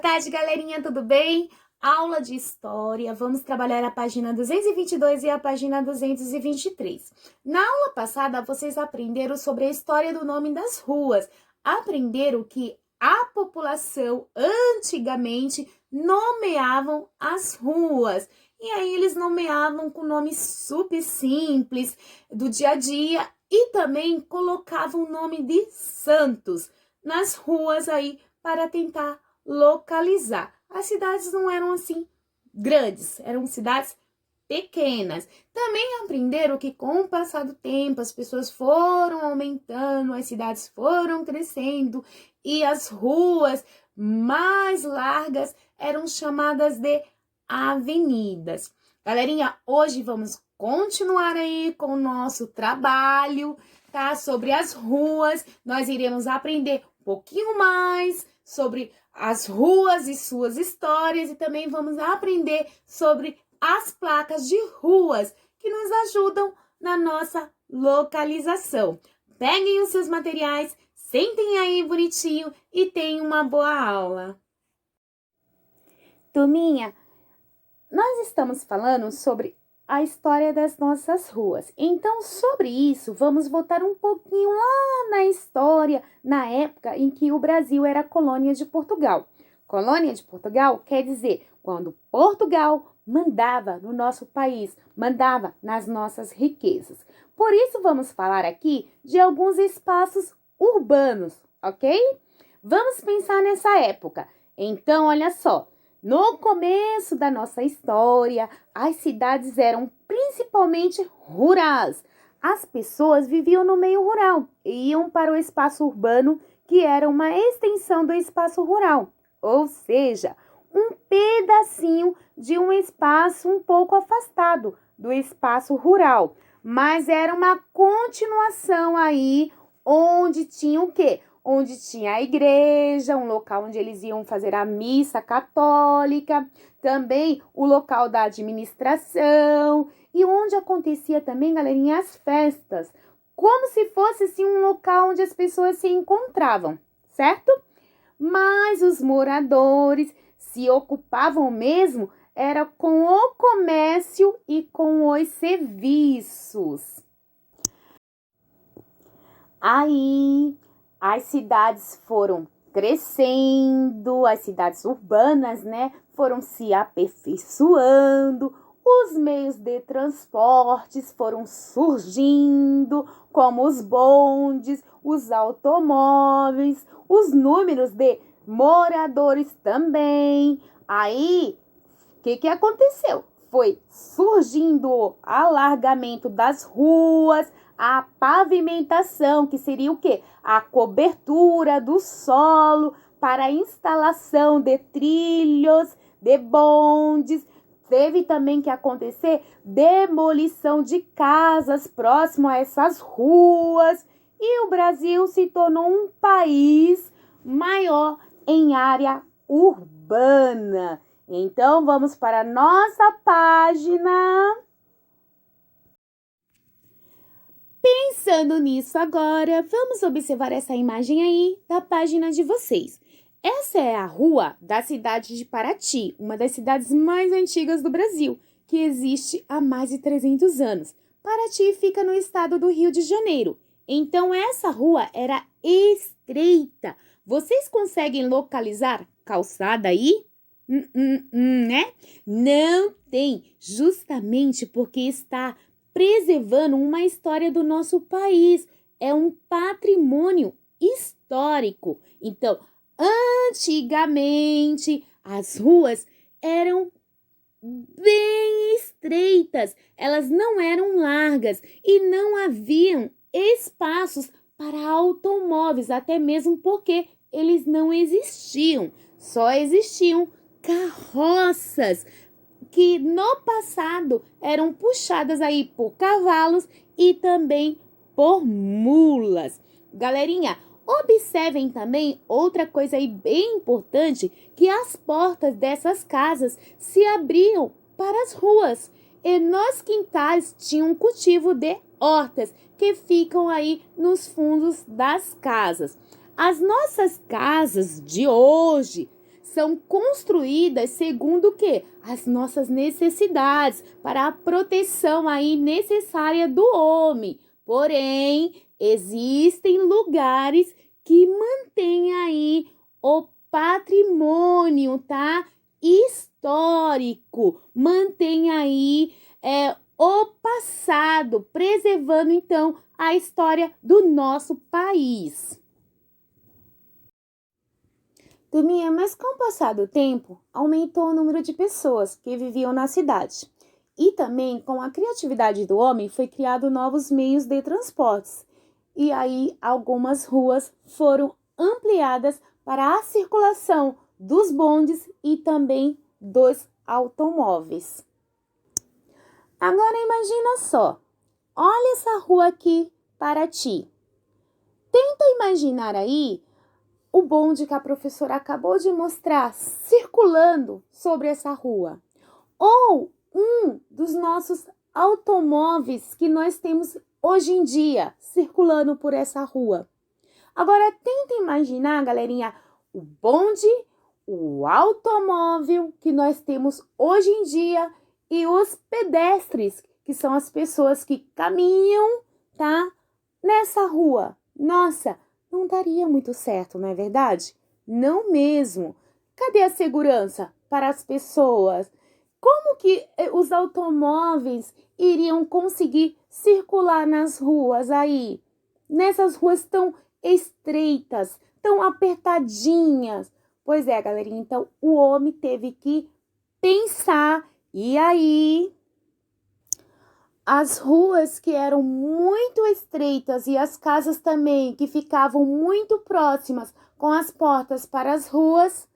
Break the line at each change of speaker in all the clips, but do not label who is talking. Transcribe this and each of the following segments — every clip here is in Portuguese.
tarde, galerinha, tudo bem? Aula de História, vamos trabalhar a página 222 e a página 223. Na aula passada, vocês aprenderam sobre a história do nome das ruas. Aprenderam que a população, antigamente, nomeavam as ruas. E aí eles nomeavam com nomes super simples do dia a dia e também colocavam o nome de santos nas ruas aí para tentar localizar. As cidades não eram assim grandes, eram cidades pequenas. Também aprenderam que com o passar do tempo as pessoas foram aumentando, as cidades foram crescendo e as ruas mais largas eram chamadas de avenidas. Galerinha, hoje vamos continuar aí com o nosso trabalho, tá? Sobre as ruas, nós iremos aprender um pouquinho mais sobre as ruas e suas histórias e também vamos aprender sobre as placas de ruas que nos ajudam na nossa localização. Peguem os seus materiais, sentem aí bonitinho e tenham uma boa aula. Turminha, nós estamos falando sobre a história das nossas ruas. Então, sobre isso, vamos voltar um pouquinho lá na história, na época em que o Brasil era colônia de Portugal. Colônia de Portugal quer dizer quando Portugal mandava no nosso país, mandava nas nossas riquezas. Por isso, vamos falar aqui de alguns espaços urbanos, ok? Vamos pensar nessa época. Então, olha só. No começo da nossa história, as cidades eram principalmente rurais. As pessoas viviam no meio rural e iam para o espaço urbano, que era uma extensão do espaço rural, ou seja, um pedacinho de um espaço um pouco afastado do espaço rural, mas era uma continuação aí onde tinha o quê? Onde tinha a igreja, um local onde eles iam fazer a missa católica, também o local da administração e onde acontecia também, galerinha, as festas, como se fosse assim, um local onde as pessoas se encontravam, certo? Mas os moradores se ocupavam mesmo era com o comércio e com os serviços. Aí as cidades foram crescendo, as cidades urbanas, né, foram se aperfeiçoando, os meios de transportes foram surgindo, como os bondes, os automóveis, os números de moradores também. Aí, o que aconteceu? Foi surgindo o alargamento das ruas, a pavimentação, que seria o quê? A cobertura do solo para a instalação de trilhos, de bondes. Teve também que acontecer demolição de casas próximo a essas ruas. E o Brasil se tornou um país maior em área urbana. Então, vamos para a nossa página. Pensando nisso agora, vamos observar essa imagem aí da página de vocês. Essa é a rua da cidade de Paraty, uma das cidades mais antigas do Brasil, que existe há mais de 300 anos. Paraty fica no estado do Rio de Janeiro. Então, essa rua era estreita. Vocês conseguem localizar calçada aí? Né? Não tem, justamente porque está preservando uma história do nosso país. É um patrimônio histórico. Então, antigamente, as ruas eram bem estreitas, elas não eram largas e não haviam espaços para automóveis, até mesmo porque eles não existiam, só existiam carroças que no passado eram puxadas aí por cavalos e também por mulas. Galerinha, observem também outra coisa aí bem importante, que as portas dessas casas se abriam para as ruas e nos quintais tinha um cultivo de hortas que ficam aí nos fundos das casas. As nossas casas de hoje são construídas segundo o quê? As nossas necessidades, para a proteção aí necessária do homem. Porém, existem lugares que mantêm aí o patrimônio, tá? Histórico, mantém aí o passado, preservando então a história do nosso país. Turminha, mas com o passar do tempo, aumentou o número de pessoas que viviam na cidade. E também, com a criatividade do homem, foi criado novos meios de transportes. E aí, algumas ruas foram ampliadas para a circulação dos bondes e também dos automóveis. Agora imagina só, olha essa rua aqui para ti. Tenta imaginar aí o bonde que a professora acabou de mostrar circulando sobre essa rua. Ou um dos nossos automóveis que nós temos hoje em dia circulando por essa rua. Agora tenta imaginar, galerinha, o bonde, o automóvel que nós temos hoje em dia e os pedestres, que são as pessoas que caminham, tá? Nessa rua. Nossa, não daria muito certo, não é verdade? Não mesmo. Cadê a segurança para as pessoas? Como que os automóveis iriam conseguir circular nas ruas aí? Nessas ruas tão estreitas, tão apertadinhas. Pois é, galerinha, então o homem teve que pensar. E aí, as ruas que eram muito estreitas e as casas também que ficavam muito próximas com as portas para as ruas,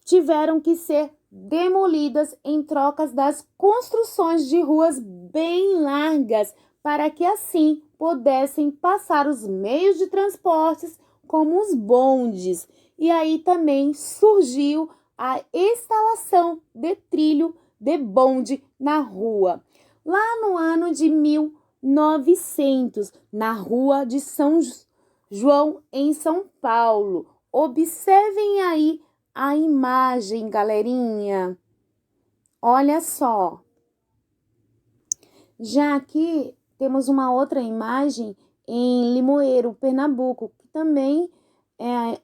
tiveram que ser demolidas em trocas das construções de ruas bem largas, para que assim pudessem passar os meios de transportes como os bondes. E aí também surgiu a instalação de trilho de bonde na rua. Lá no ano de 1900, na rua de São João, em São Paulo. Observem aí a imagem, galerinha. Olha só. Já aqui temos uma outra imagem em Limoeiro, Pernambuco, que também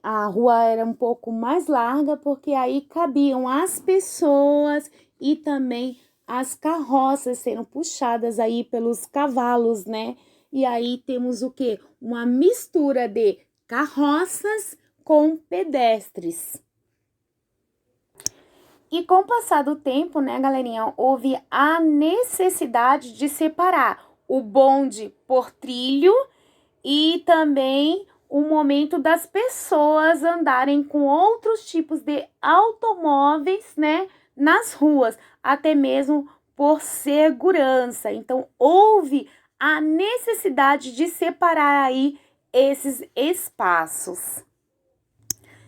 a rua era um pouco mais larga, porque aí cabiam as pessoas e também as carroças sendo puxadas aí pelos cavalos, né? E aí temos o quê? Uma mistura de carroças com pedestres. E com o passar do tempo, né, galerinha, houve a necessidade de separar o bonde por trilho e também o momento das pessoas andarem com outros tipos de automóveis, né, nas ruas, até mesmo por segurança. Então, houve a necessidade de separar aí esses espaços.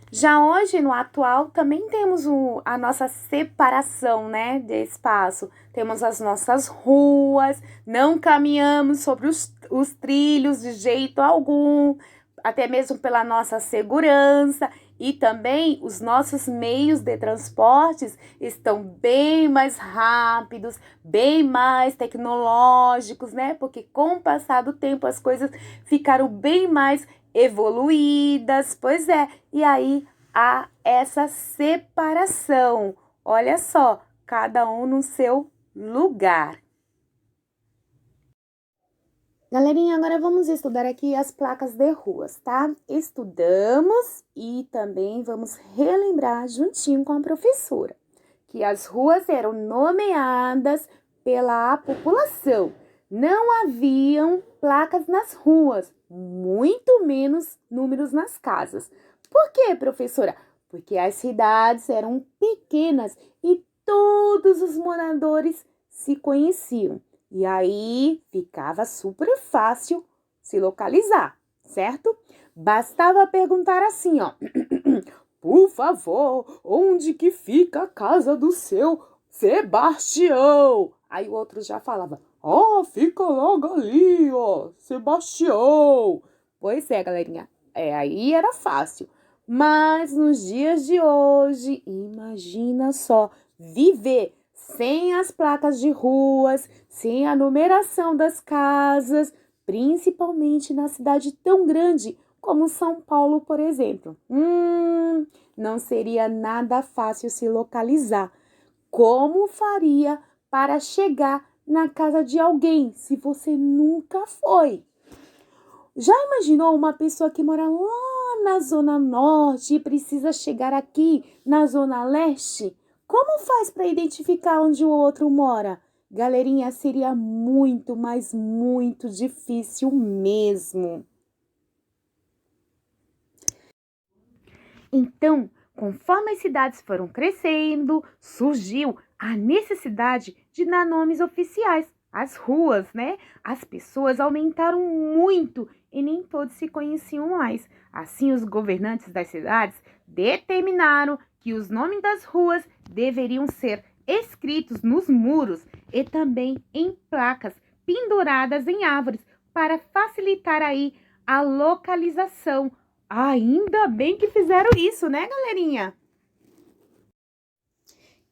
Já hoje, no atual, também temos a nossa separação, né, de espaço. Temos as nossas ruas, não caminhamos sobre os trilhos de jeito algum, até mesmo pela nossa segurança, e também os nossos meios de transportes estão bem mais rápidos, bem mais tecnológicos, né? Porque com o passar do tempo as coisas ficaram bem mais evoluídas, pois é, e aí há essa separação. Olha só, cada um no seu lugar. Galerinha, agora vamos estudar aqui as placas de ruas, tá? Estudamos e também vamos relembrar juntinho com a professora que as ruas eram nomeadas pela população. Não haviam placas nas ruas, muito menos números nas casas. Por quê, professora? Porque as cidades eram pequenas e todos os moradores se conheciam. E aí ficava super fácil se localizar, certo? Bastava perguntar assim, ó. Por favor, onde que fica a casa do seu Sebastião? Aí o outro já falava, fica logo ali, ó, Sebastião. Pois é, galerinha, aí era fácil. Mas nos dias de hoje, imagina só, viver sem as placas de ruas, sem a numeração das casas, principalmente na cidade tão grande como São Paulo, por exemplo. Não seria nada fácil se localizar. Como faria para chegar na casa de alguém se você nunca foi? Já imaginou uma pessoa que mora lá na Zona Norte e precisa chegar aqui na Zona Leste? Como faz para identificar onde o outro mora? Galerinha, seria muito, mas muito difícil mesmo. Então, conforme as cidades foram crescendo, surgiu a necessidade de dar nomes oficiais às ruas, né? As pessoas aumentaram muito e nem todos se conheciam mais. Assim, os governantes das cidades determinaram que os nomes das ruas deveriam ser escritos nos muros e também em placas penduradas em árvores para facilitar aí a localização. Ainda bem que fizeram isso, né, galerinha?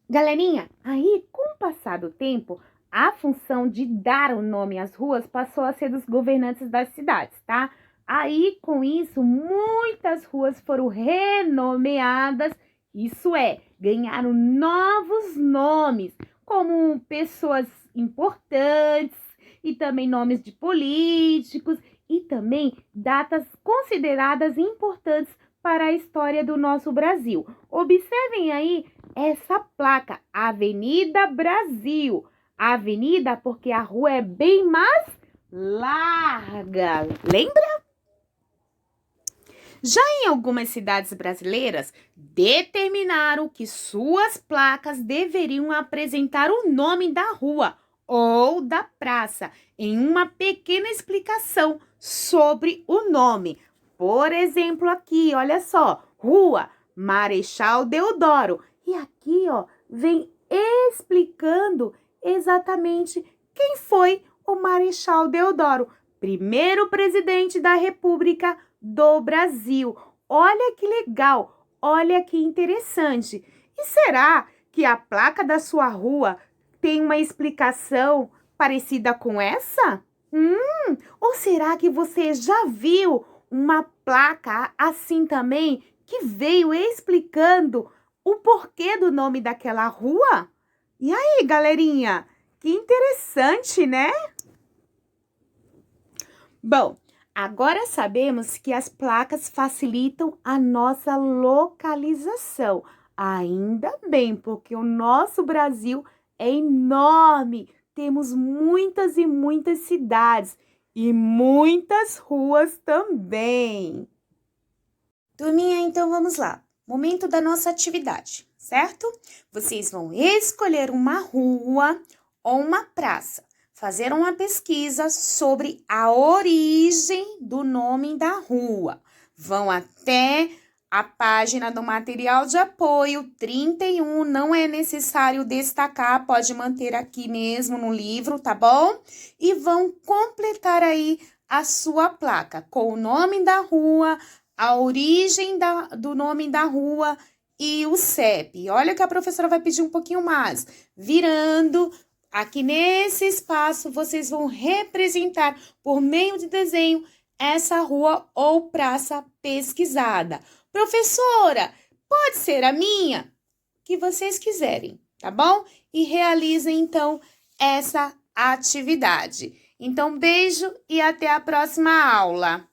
Galerinha, aí com o passar do tempo, a função de dar o nome às ruas passou a ser dos governantes das cidades, tá? Aí com isso, muitas ruas foram renomeadas, isso é, ganharam novos nomes, como pessoas importantes e também nomes de políticos e também datas consideradas importantes para a história do nosso Brasil. Observem aí essa placa, Avenida Brasil. Avenida porque a rua é bem mais larga. Lembra? Já em algumas cidades brasileiras, determinaram que suas placas deveriam apresentar o nome da rua ou da praça em uma pequena explicação sobre o nome. Por exemplo, aqui, olha só, Rua Marechal Deodoro. E aqui, ó, vem explicando exatamente quem foi o Marechal Deodoro, primeiro presidente da República do Brasil. Olha que legal, olha que interessante. E será que a placa da sua rua tem uma explicação parecida com essa? Ou será que você já viu uma placa assim também que veio explicando o porquê do nome daquela rua? E aí, galerinha? Que interessante, né? Bom, agora sabemos que as placas facilitam a nossa localização. Ainda bem, porque o nosso Brasil é enorme. Temos muitas e muitas cidades e muitas ruas também. Turminha, então vamos lá. Momento da nossa atividade, certo? Vocês vão escolher uma rua ou uma praça, fazer uma pesquisa sobre a origem do nome da rua. Vão até a página do material de apoio 31, não é necessário destacar, pode manter aqui mesmo no livro, tá bom? E vão completar aí a sua placa com o nome da rua, a origem do nome da rua e o CEP. Olha que a professora vai pedir um pouquinho mais. Virando, aqui nesse espaço, vocês vão representar por meio de desenho essa rua ou praça pesquisada. Professora, pode ser a minha? Que vocês quiserem, tá bom? E realizem, então, essa atividade. Então, beijo e até a próxima aula.